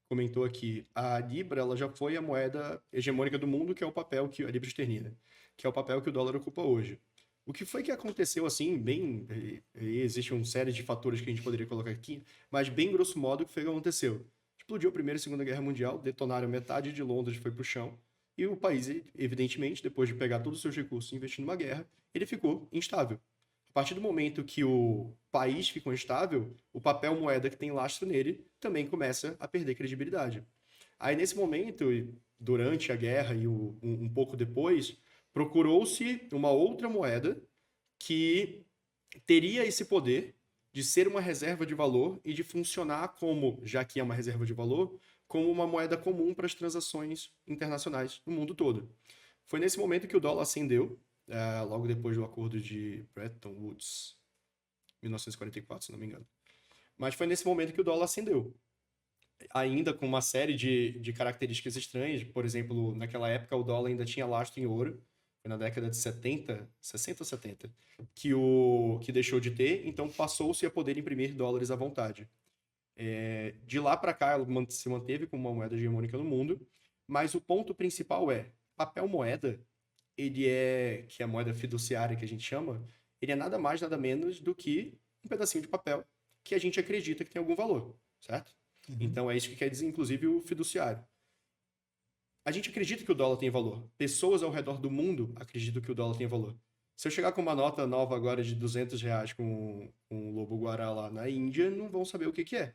comentou aqui, a Libra ela já foi a moeda hegemônica do mundo, que é o papel que a Libra esterlina, que é o papel que o dólar ocupa hoje. O que foi que aconteceu assim, bem, existe uma série de fatores que a gente poderia colocar aqui, mas bem grosso modo, o que foi que aconteceu? Explodiu a Primeira e Segunda Guerra Mundial, detonaram metade de Londres, foi pro chão, e o país, evidentemente, depois de pegar todos os seus recursos e investir numa guerra, ele ficou instável. A partir do momento que o país ficou instável, o papel moeda que tem lastro nele também começa a perder credibilidade. Aí, nesse momento, durante a guerra e um pouco depois, procurou-se uma outra moeda que teria esse poder de ser uma reserva de valor e de funcionar como, já que é uma reserva de valor, como uma moeda comum para as transações internacionais no mundo todo. Foi nesse momento que o dólar ascendeu, logo depois do acordo de Bretton Woods, 1944, se não me engano. Mas foi nesse momento que o dólar ascendeu. Ainda com uma série de características estranhas, por exemplo, naquela época o dólar ainda tinha lastro em ouro, foi na década de 60 ou 70, que deixou de ter, então passou-se a poder imprimir dólares à vontade. De lá para cá, ela se manteve como uma moeda hegemônica no mundo, mas o ponto principal papel moeda, que é a moeda fiduciária que a gente chama, ele é nada mais, nada menos do que um pedacinho de papel que a gente acredita que tem algum valor, certo? Uhum. Então é isso que quer dizer, inclusive, o fiduciário. A gente acredita que o dólar tem valor. Pessoas ao redor do mundo acreditam que o dólar tem valor. Se eu chegar com uma nota nova agora de R$200 com um lobo-guará lá na Índia, não vão saber o que é.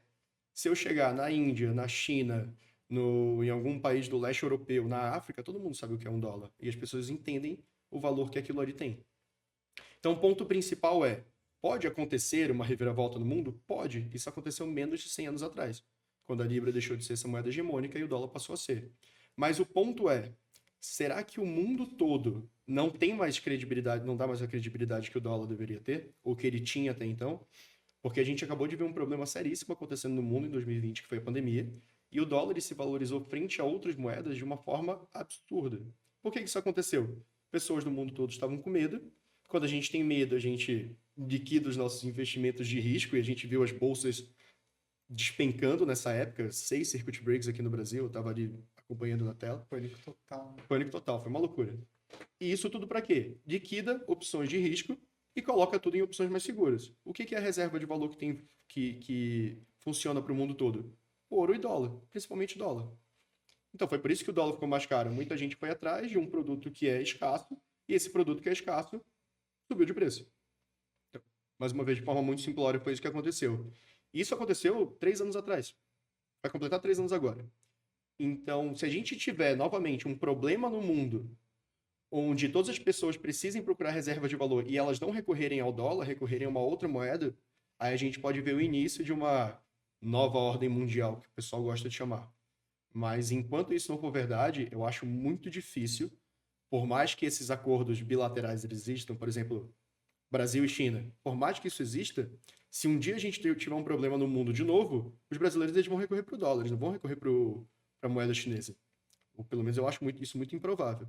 Se eu chegar na Índia, na China, em algum país do leste europeu, na África, todo mundo sabe o que é um dólar. E as pessoas entendem o valor que aquilo ali tem. Então, o ponto principal pode acontecer uma reviravolta no mundo? Pode. Isso aconteceu menos de 100 anos atrás, quando a Libra deixou de ser essa moeda hegemônica e o dólar passou a ser. Mas o ponto será que o mundo todo não tem mais credibilidade, não dá mais a credibilidade que o dólar deveria ter, ou que ele tinha até então? Porque a gente acabou de ver um problema seríssimo acontecendo no mundo em 2020, que foi a pandemia, e o dólar se valorizou frente a outras moedas de uma forma absurda. Por que isso aconteceu? Pessoas do mundo todo estavam com medo. Quando a gente tem medo, a gente liquida os nossos investimentos de risco, e a gente viu as bolsas despencando nessa época, 6 circuit breaks aqui no Brasil, eu estava ali acompanhando na tela. Pânico total. Pânico total, foi uma loucura. E isso tudo para quê? Liquida opções de risco e coloca tudo em opções mais seguras. O que é a reserva de valor que funciona para o mundo todo? Ouro e dólar, principalmente dólar. Então foi por isso que o dólar ficou mais caro. Muita gente foi atrás de um produto que é escasso, e esse produto que é escasso subiu de preço. Então, mais uma vez, de forma muito simplória, foi isso que aconteceu. Isso aconteceu 3 anos atrás. Vai completar 3 anos agora. Então, se a gente tiver, novamente, um problema no mundo onde todas as pessoas precisem procurar reserva de valor e elas não recorrerem ao dólar, recorrerem a uma outra moeda, aí a gente pode ver o início de uma nova ordem mundial, que o pessoal gosta de chamar. Mas enquanto isso não for verdade, eu acho muito difícil, por mais que esses acordos bilaterais existam, por exemplo, Brasil e China, por mais que isso exista, se um dia a gente tiver um problema no mundo de novo, os brasileiros eles vão recorrer para o dólar, eles não vão recorrer para a moeda chinesa. Ou pelo menos eu acho isso muito improvável.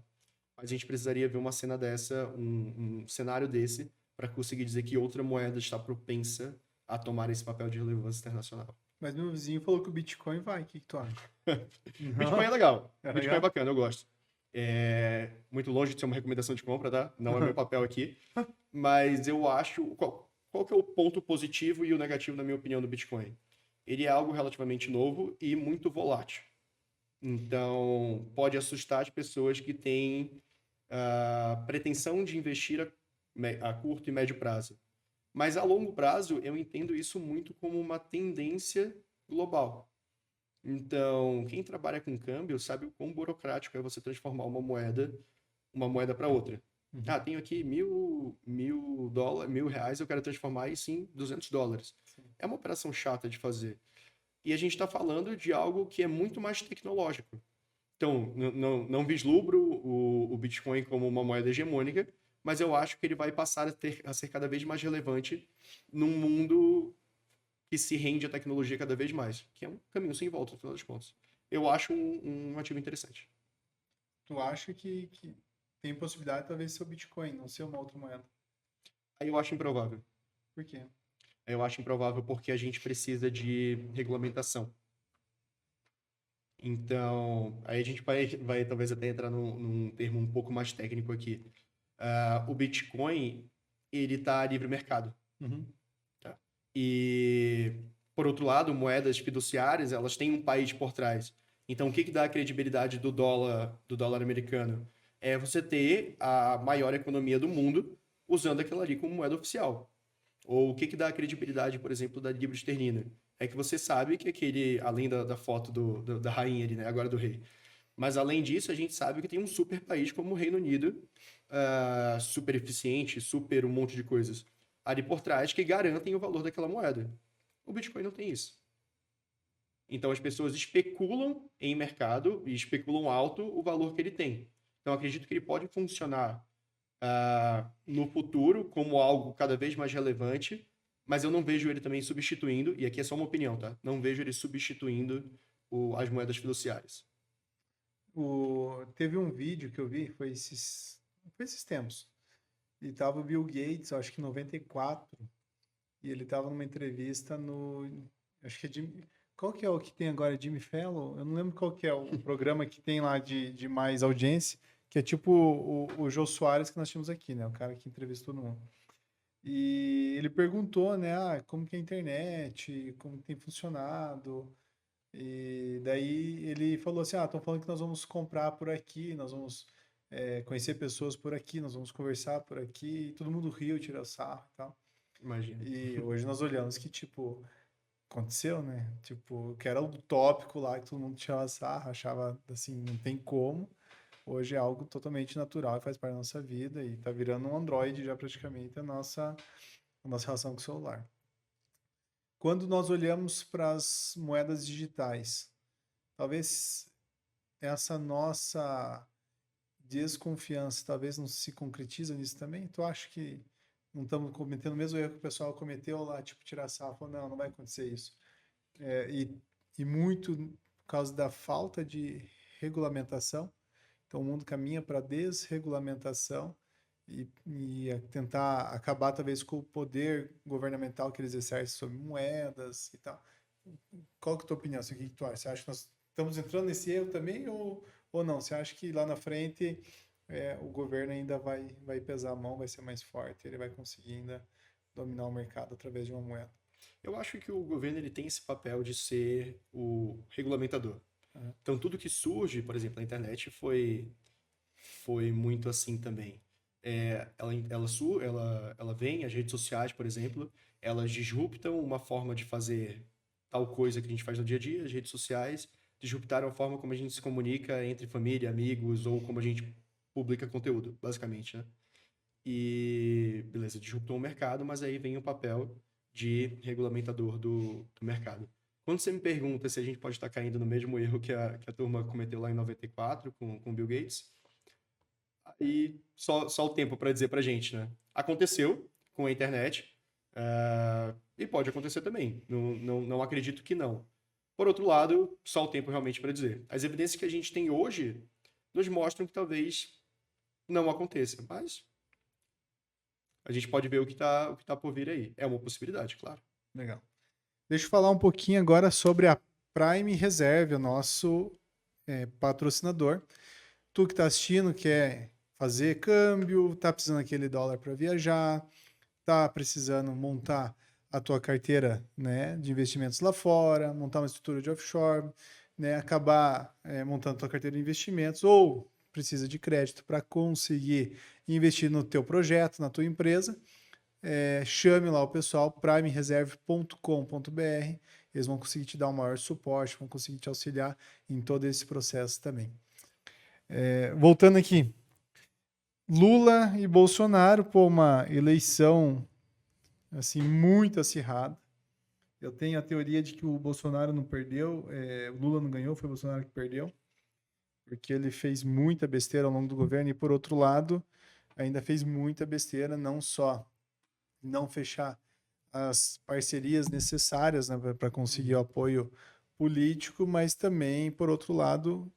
Mas a gente precisaria ver uma cena dessa, um cenário desse, para conseguir dizer que outra moeda está propensa a tomar esse papel de relevância internacional. Mas meu vizinho falou que o Bitcoin vai. O que tu acha? Bitcoin é legal. Bitcoin é bacana, eu gosto. Muito longe de ser uma recomendação de compra, tá? Não é meu papel aqui. Mas eu acho... Qual que é o ponto positivo e o negativo, na minha opinião, do Bitcoin? Ele é algo relativamente novo e muito volátil. Então, pode assustar as pessoas que têm a pretensão de investir a curto e médio prazo. Mas a longo prazo, eu entendo isso muito como uma tendência global. Então, quem trabalha com câmbio sabe o quão burocrático é você transformar uma moeda para outra. Uhum. Ah, tenho aqui mil dólares, R$ 1.000, eu quero transformar isso em US$ 200. Sim. É uma operação chata de fazer. E a gente está falando de algo que é muito mais tecnológico. Então, não vislumbro o Bitcoin como uma moeda hegemônica, mas eu acho que ele vai passar a ser cada vez mais relevante num mundo que se rende à tecnologia cada vez mais, que é um caminho sem volta, no final das contas. Eu acho um ativo interessante. Tu acha que tem possibilidade de talvez ser o Bitcoin, não ser uma outra moeda? Aí eu acho improvável. Por quê? Eu acho improvável porque a gente precisa de regulamentação. Então, aí a gente vai talvez até entrar num termo um pouco mais técnico aqui. O Bitcoin, ele está a livre mercado. Uhum. Tá? E, por outro lado, moedas fiduciárias, elas têm um país por trás. Então, o que dá a credibilidade do dólar americano? É você ter a maior economia do mundo usando aquilo ali como moeda oficial. Ou o que dá a credibilidade, por exemplo, da libra esterlina? É que você sabe que aquele, além da foto da rainha ali, né? Agora do rei. Mas além disso, a gente sabe que tem um super país como o Reino Unido, super eficiente, super um monte de coisas ali por trás que garantem o valor daquela moeda. O Bitcoin não tem isso. Então as pessoas especulam em mercado e especulam alto o valor que ele tem. Então acredito que ele pode funcionar no futuro como algo cada vez mais relevante, mas eu não vejo ele também substituindo, e aqui é só uma opinião, tá? Não vejo ele substituindo as moedas fiduciárias. Teve um vídeo que eu vi, foi esses tempos. E tava o Bill Gates, acho que em 94, e ele tava numa entrevista acho que é Jimmy, qual que é o que tem agora, Jimmy Fallon? Eu não lembro qual que é o programa que tem lá de mais audiência, que é tipo o Jô Soares que nós tínhamos aqui, né? O cara que entrevistou no mundo. E ele perguntou, né, como que é a internet, como que tem funcionado. E daí ele falou assim, estão falando que nós vamos comprar por aqui, nós vamos conhecer pessoas por aqui, nós vamos conversar por aqui, e todo mundo riu, tirou sarro e tal. Imagina. E hoje nós olhamos que, tipo, aconteceu, né? Tipo, que era o tópico lá, que todo mundo tirava sarro, achava, assim, não tem como. Hoje é algo totalmente natural e faz parte da nossa vida e tá virando um Android já praticamente a nossa relação com o celular. Quando nós olhamos para as moedas digitais, talvez essa nossa desconfiança talvez não se concretiza nisso também. Tu acha que não estamos cometendo o mesmo erro que o pessoal cometeu lá, tipo, tirar sarro, falou, não vai acontecer isso. E muito por causa da falta de regulamentação. Então o mundo caminha para desregulamentação e tentar acabar talvez com o poder governamental que eles exercem sobre moedas e tal. Qual que é a tua opinião? Assim, o que tu acha? Você acha que nós estamos entrando nesse erro também ou não? Você acha que lá na frente o governo ainda vai pesar a mão, vai ser mais forte, ele vai conseguir ainda dominar o mercado através de uma moeda? Eu acho que o governo ele tem esse papel de ser o regulamentador. Uhum. Então, tudo que surge, por exemplo, na internet foi muito assim também. Ela vem, as redes sociais, por exemplo, elas disruptam uma forma de fazer tal coisa que a gente faz no dia a dia, as redes sociais disruptaram a forma como a gente se comunica entre família, amigos, ou como a gente publica conteúdo, basicamente, né? E, beleza, disruptou o mercado, mas aí vem o papel de regulamentador do mercado. Quando você me pergunta se a gente pode estar caindo no mesmo erro que a turma cometeu lá em 94 com Bill Gates, aí só o tempo para dizer para a gente, né? Aconteceu com a internet, e pode acontecer também. Não acredito que não. Por outro lado, só o tempo realmente para dizer. As evidências que a gente tem hoje nos mostram que talvez não aconteça, mas a gente pode ver o que tá por vir aí. É uma possibilidade, claro. Legal. Deixa eu falar um pouquinho agora sobre a Prime Reserve, o nosso patrocinador. Tu que está assistindo, quer fazer câmbio, tá precisando daquele dólar para viajar, tá precisando montar a tua carteira, né, de investimentos lá fora, montar uma estrutura de offshore, né, acabar montando a tua carteira de investimentos ou precisa de crédito para conseguir investir no teu projeto, na tua empresa, chame lá o pessoal, primereserve.com.br. Eles vão conseguir te dar o maior suporte, vão conseguir te auxiliar em todo esse processo também. Voltando aqui, Lula e Bolsonaro, uma eleição assim muito acirrada. Eu tenho a teoria de que o Bolsonaro não perdeu, o Lula não ganhou, foi o Bolsonaro que perdeu, porque ele fez muita besteira ao longo do governo e, por outro lado, ainda fez muita besteira, não só não fechar as parcerias necessárias, né, para conseguir o apoio político, mas também, por outro lado,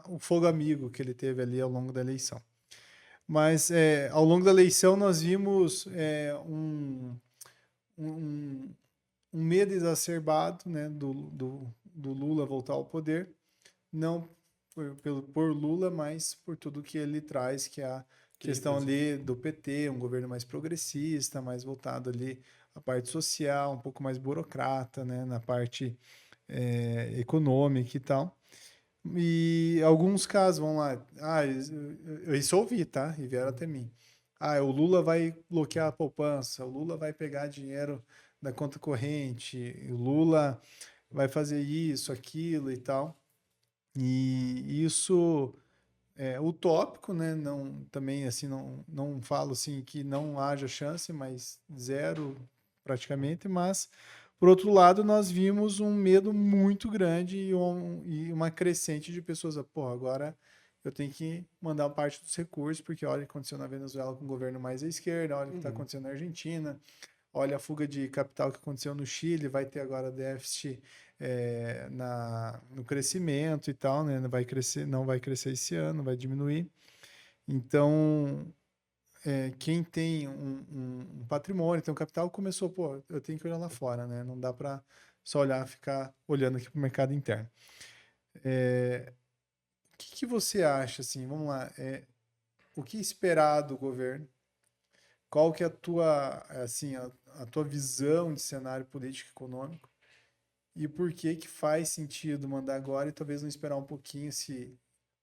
o fogo amigo que ele teve ali ao longo da eleição. Mas ao longo da eleição nós vimos um medo exacerbado, né, do Lula voltar ao poder, não por Lula, mas por tudo que ele traz, que é a questão ali do PT, um governo mais progressista, mais voltado ali à parte social, um pouco mais burocrata, né, na parte econômica e tal. E alguns casos, vão lá, isso eu ouvi, tá? E vieram até mim. O Lula vai bloquear a poupança, o Lula vai pegar dinheiro da conta corrente, o Lula vai fazer isso, aquilo e tal. E isso é utópico, né? Não, também assim não falo assim que não haja chance, mas zero praticamente. Mas por outro lado, nós vimos um medo muito grande e uma crescente de pessoas. Pô, agora eu tenho que mandar parte dos recursos, porque olha o que aconteceu na Venezuela com o governo mais à esquerda, olha o que está acontecendo na Argentina, olha a fuga de capital que aconteceu no Chile, vai ter agora déficit no crescimento e tal, né? Não vai crescer esse ano, vai diminuir. Então, quem tem um patrimônio, tem um capital, começou, pô, eu tenho que olhar lá fora, né? Não dá para só ficar olhando aqui para o mercado interno. O que você acha, assim, vamos lá, o que esperar do governo? Qual que é a tua visão de cenário político e econômico? E por que faz sentido mandar agora e talvez não esperar um pouquinho se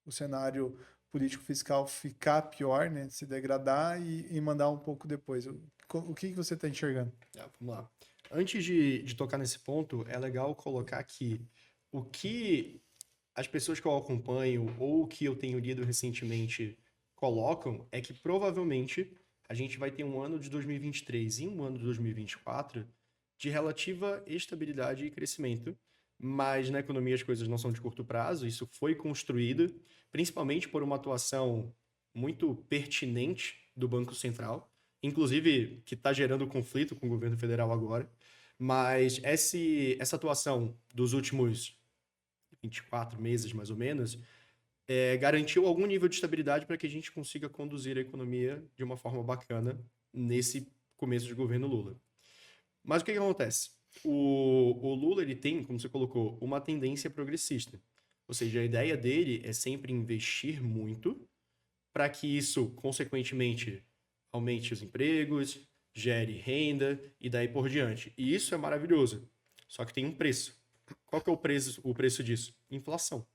o cenário político fiscal ficar pior, né, se degradar e mandar um pouco depois? O que você está enxergando? Vamos lá. Antes de tocar nesse ponto, é legal colocar que o que as pessoas que eu acompanho ou o que eu tenho lido recentemente colocam é que provavelmente a gente vai ter um ano de 2023 e um ano de 2024 de relativa estabilidade e crescimento, mas na economia as coisas não são de curto prazo, isso foi construído principalmente por uma atuação muito pertinente do Banco Central, inclusive que está gerando conflito com o governo federal agora, mas essa atuação dos últimos 24 meses, mais ou menos, garantiu algum nível de estabilidade para que a gente consiga conduzir a economia de uma forma bacana nesse começo de governo Lula. Mas o que acontece? O Lula, ele tem, como você colocou, uma tendência progressista. Ou seja, a ideia dele é sempre investir muito para que isso, consequentemente, aumente os empregos, gere renda e daí por diante. E isso é maravilhoso. Só que tem um preço. Qual que é o preço disso? Inflação.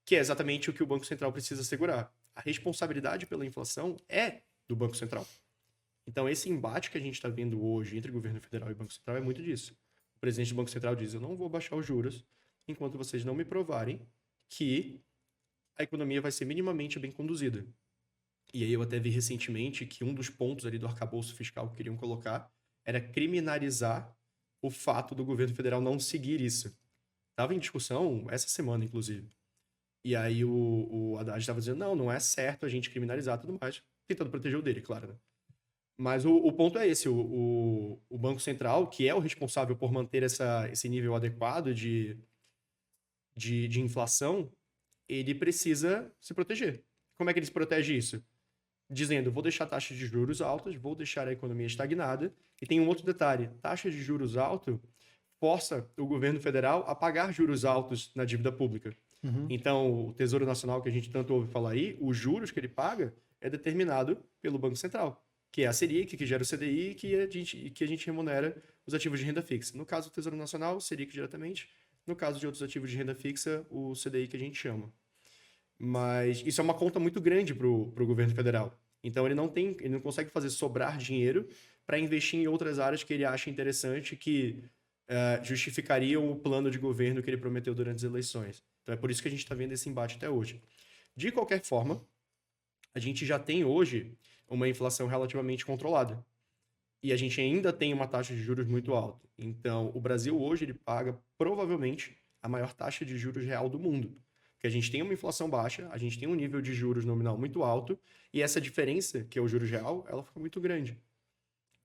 Que é exatamente o que o Banco Central precisa segurar. A responsabilidade pela inflação é do Banco Central. Então, esse embate que a gente está vendo hoje entre o governo federal e o Banco Central é muito disso. O presidente do Banco Central diz: eu não vou baixar os juros enquanto vocês não me provarem que a economia vai ser minimamente bem conduzida. E aí eu até vi recentemente que um dos pontos ali do arcabouço fiscal que queriam colocar era criminalizar o fato do governo federal não seguir isso. Estava em discussão essa semana, inclusive. E aí o Haddad estava dizendo: não é certo a gente criminalizar tudo mais, tentando proteger o dele, claro, né? Mas o ponto é esse, o Banco Central, que é o responsável por manter esse nível adequado de inflação, ele precisa se proteger. Como é que ele se protege isso? Dizendo: vou deixar taxas de juros altas, vou deixar a economia estagnada. E tem um outro detalhe: taxa de juros alto força o governo federal a pagar juros altos na dívida pública. Então, o Tesouro Nacional, que a gente tanto ouve falar aí, os juros que ele paga é determinado pelo Banco Central, que é a Selic, que gera o CDI e que a gente remunera os ativos de renda fixa. No caso do Tesouro Nacional, o Selic diretamente. No caso de outros ativos de renda fixa, o CDI que a gente chama. Mas isso é uma conta muito grande para o governo federal. Então ele não consegue fazer sobrar dinheiro para investir em outras áreas que ele acha interessante, que justificariam o plano de governo que ele prometeu durante as eleições. Então é por isso que a gente está vendo esse embate até hoje. De qualquer forma, a gente já tem hoje uma inflação relativamente controlada. E a gente ainda tem uma taxa de juros muito alta. Então, o Brasil hoje ele paga provavelmente a maior taxa de juros real do mundo. Porque a gente tem uma inflação baixa, a gente tem um nível de juros nominal muito alto, e essa diferença, que é o juros real, ela fica muito grande.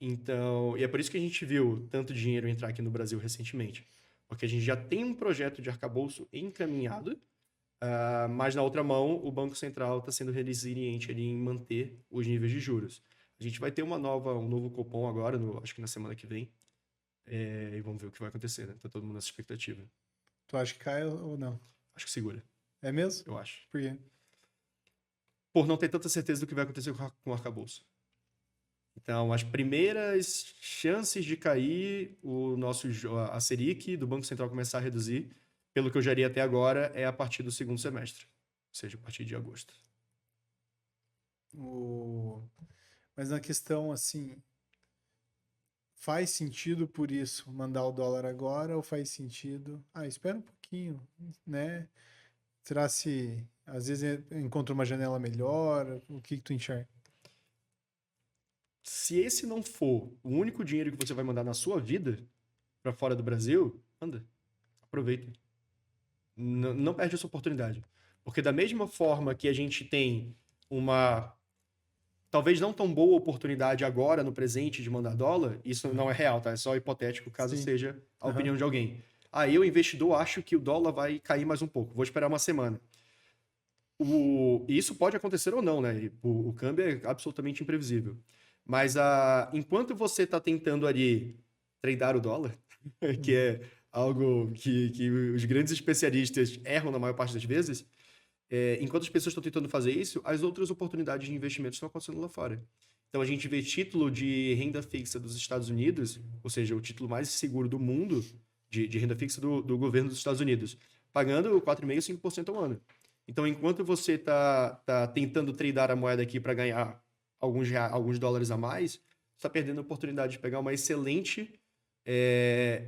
Então, e é por isso que a gente viu tanto dinheiro entrar aqui no Brasil recentemente. Porque a gente já tem um projeto de arcabouço encaminhado, mas na outra mão, o Banco Central está sendo resiliente ali em manter os níveis de juros. A gente vai ter um novo Copom agora, acho que na semana que vem. E vamos ver o que vai acontecer, né? Tá todo mundo nessa expectativa. Tu acha que cai ou não? Acho que segura. É mesmo? Eu acho. Por quê? Por não ter tanta certeza do que vai acontecer com o arcabouço. Então, as primeiras chances de cair a Selic do Banco Central começar a reduzir, pelo que eu já li até agora, é a partir do segundo semestre. Ou seja, a partir de agosto. Mas na questão, assim, faz sentido por isso mandar o dólar agora ou faz sentido? Espera um pouquinho, né? Será se às vezes encontra uma janela melhor? O que tu enxerga? Se esse não for o único dinheiro que você vai mandar na sua vida para fora do Brasil, anda. Aproveita. Não perde essa oportunidade. Porque da mesma forma que a gente tem uma talvez não tão boa oportunidade agora, no presente, de mandar dólar, isso não é real, tá? É só hipotético, caso seja a opinião de alguém. Eu, investidor, acho que o dólar vai cair mais um pouco. Vou esperar uma semana. Isso pode acontecer ou não, né? O câmbio é absolutamente imprevisível. Mas enquanto você está tentando ali tradar o dólar, que é algo que os grandes especialistas erram na maior parte das vezes, enquanto as pessoas estão tentando fazer isso, as outras oportunidades de investimento estão acontecendo lá fora. Então a gente vê título de renda fixa dos Estados Unidos, ou seja, o título mais seguro do mundo de renda fixa do governo dos Estados Unidos, pagando 4,5%, 5% ao ano. Então, enquanto você está tentando tradear a moeda aqui para ganhar alguns dólares a mais, você está perdendo a oportunidade de pegar uma excelente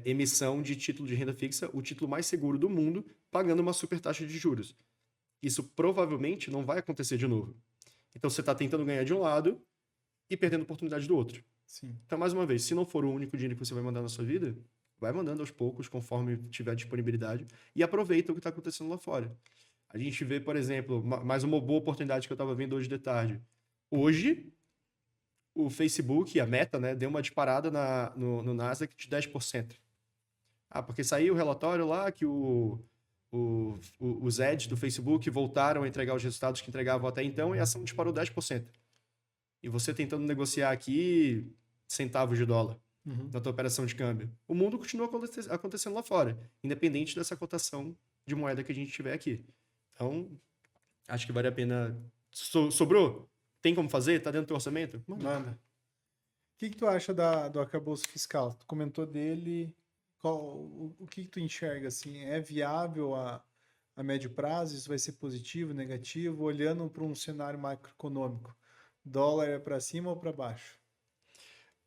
emissão de título de renda fixa, o título mais seguro do mundo, pagando uma super taxa de juros. Isso provavelmente não vai acontecer de novo. Então, você está tentando ganhar de um lado e perdendo a oportunidade do outro. Sim. Então, mais uma vez, se não for o único dinheiro que você vai mandar na sua vida, vai mandando aos poucos, conforme tiver disponibilidade, e aproveita o que está acontecendo lá fora. A gente vê, por exemplo, mais uma boa oportunidade que eu estava vendo hoje de tarde. Hoje, o Facebook, a Meta, né, deu uma disparada no Nasdaq de 10%. Porque saiu o relatório lá que os ads do Facebook voltaram a entregar os resultados que entregavam até então e a ação disparou 10%. E você tentando negociar aqui centavos de dólar na tua operação de câmbio. O mundo continua acontecendo lá fora, independente dessa cotação de moeda que a gente tiver aqui. Então, acho que vale a pena. Sobrou? Tem como fazer? Tá dentro do teu orçamento? Manda. O que tu acha do arcabouço fiscal? Tu comentou dele. O que tu enxerga assim? É viável a médio prazo? Isso vai ser positivo, negativo? Olhando para um cenário macroeconômico, dólar é para cima ou para baixo?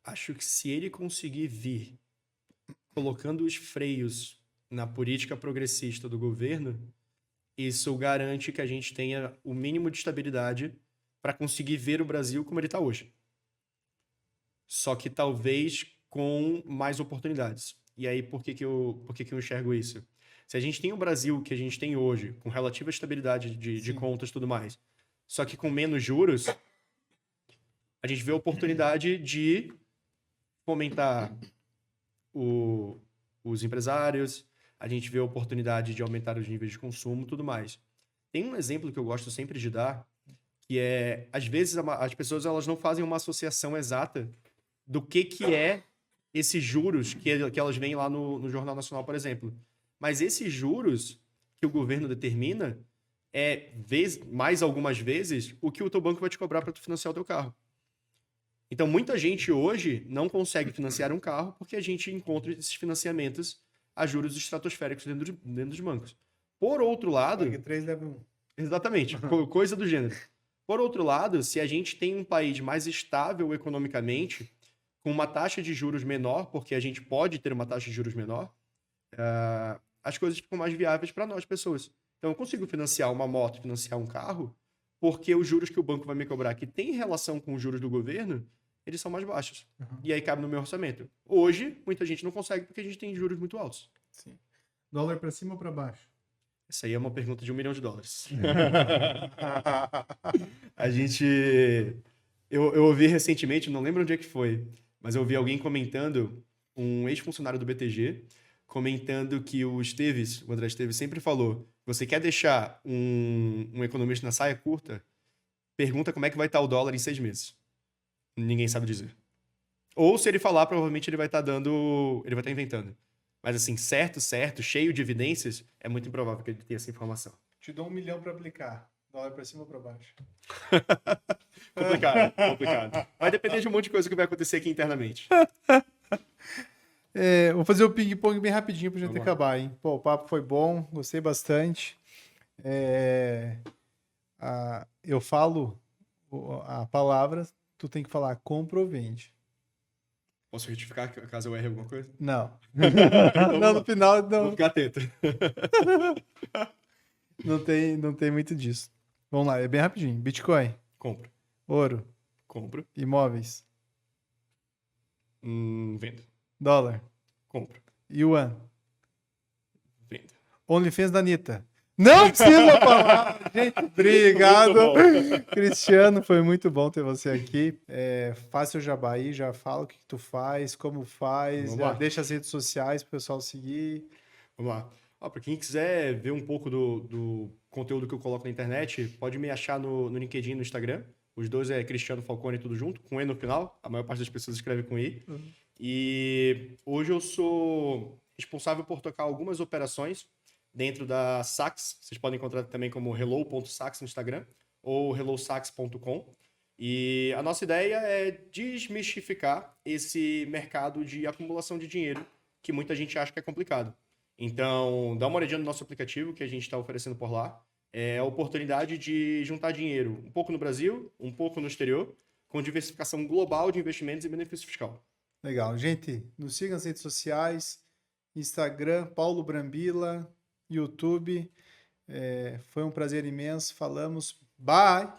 Acho que se ele conseguir vir colocando os freios na política progressista do governo, isso garante que a gente tenha o mínimo de estabilidade para conseguir ver o Brasil como ele está hoje. Só que talvez com mais oportunidades. E aí, por que eu enxergo isso? Se a gente tem o Brasil que a gente tem hoje, com relativa estabilidade de contas e tudo mais, só que com menos juros, a gente vê a oportunidade de fomentar os empresários, a gente vê a oportunidade de aumentar os níveis de consumo e tudo mais. Tem um exemplo que eu gosto sempre de dar, que é, às vezes, as pessoas elas não fazem uma associação exata do que é esses juros que elas veem lá no Jornal Nacional, por exemplo. Mas esses juros que o governo determina mais algumas vezes, o que o teu banco vai te cobrar para tu financiar o teu carro. Então, muita gente hoje não consegue financiar um carro porque a gente encontra esses financiamentos a juros estratosféricos dentro dos bancos. Por outro lado... Pague 3, leve 1. Exatamente, coisa do gênero. Por outro lado, se a gente tem um país mais estável economicamente, com uma taxa de juros menor, porque a gente pode ter uma taxa de juros menor, as coisas ficam mais viáveis para nós, pessoas. Então, eu consigo financiar uma moto, financiar um carro, porque os juros que o banco vai me cobrar, que tem relação com os juros do governo, eles são mais baixos. E aí cabe no meu orçamento. Hoje, muita gente não consegue porque a gente tem juros muito altos. Sim. Dólar para cima ou para baixo? Essa aí é uma pergunta de $1 milhão. A gente... Eu ouvi recentemente, não lembro onde é que foi, mas eu ouvi alguém comentando, um ex-funcionário do BTG, comentando que o Esteves, o André Esteves, sempre falou: você quer deixar um economista na saia curta? Pergunta como é que vai estar o dólar em 6 meses. Ninguém sabe dizer. Ou se ele falar, provavelmente ele vai estar inventando. Mas assim, certo, cheio de evidências, é muito improvável que ele tenha essa informação. Te dou $1 milhão para aplicar. Dólar para cima ou para baixo? Complicado. Vai depender de um monte de coisa que vai acontecer aqui internamente. Vou fazer o ping-pong bem rapidinho pra gente Vamos lá. acabar, hein? Pô, o papo foi bom, gostei bastante. Eu falo a palavra, tu tem que falar compra ou vende. Posso retificar caso eu erre alguma coisa? Não. Vamos Não, lá. no final Vou não, ficar atento. não tem muito disso. Vamos lá, é bem rapidinho. Bitcoin, Compro. ouro, Compro. imóveis, Vendo. dólar, Compro. yuan, Vendo. OnlyFans da Anitta. Não precisa falar, gente. Obrigado. Muito Cristiano, foi muito bom ter você aqui. Faz seu jabá aí, já fala o que tu faz, como faz, Vamos já lá. deixa as redes sociais pro pessoal seguir. Vamos lá. Para quem quiser ver um pouco do conteúdo que eu coloco na internet, pode me achar no LinkedIn e no Instagram. Os dois é Cristiano Falcone, tudo junto, com E no final. A maior parte das pessoas escreve com I. E hoje eu sou responsável por tocar algumas operações dentro da Saks. Vocês podem encontrar também como hello.saks no Instagram ou hellosaks.com. E a nossa ideia é desmistificar esse mercado de acumulação de dinheiro que muita gente acha que é complicado. Então, dá uma olhadinha no nosso aplicativo que a gente está oferecendo por lá. É a oportunidade de juntar dinheiro um pouco no Brasil, um pouco no exterior, com diversificação global de investimentos e benefício fiscal. Legal. Gente, nos sigam nas redes sociais, Instagram, Paulo Brambila, YouTube. Foi um prazer imenso. Falamos. Bye!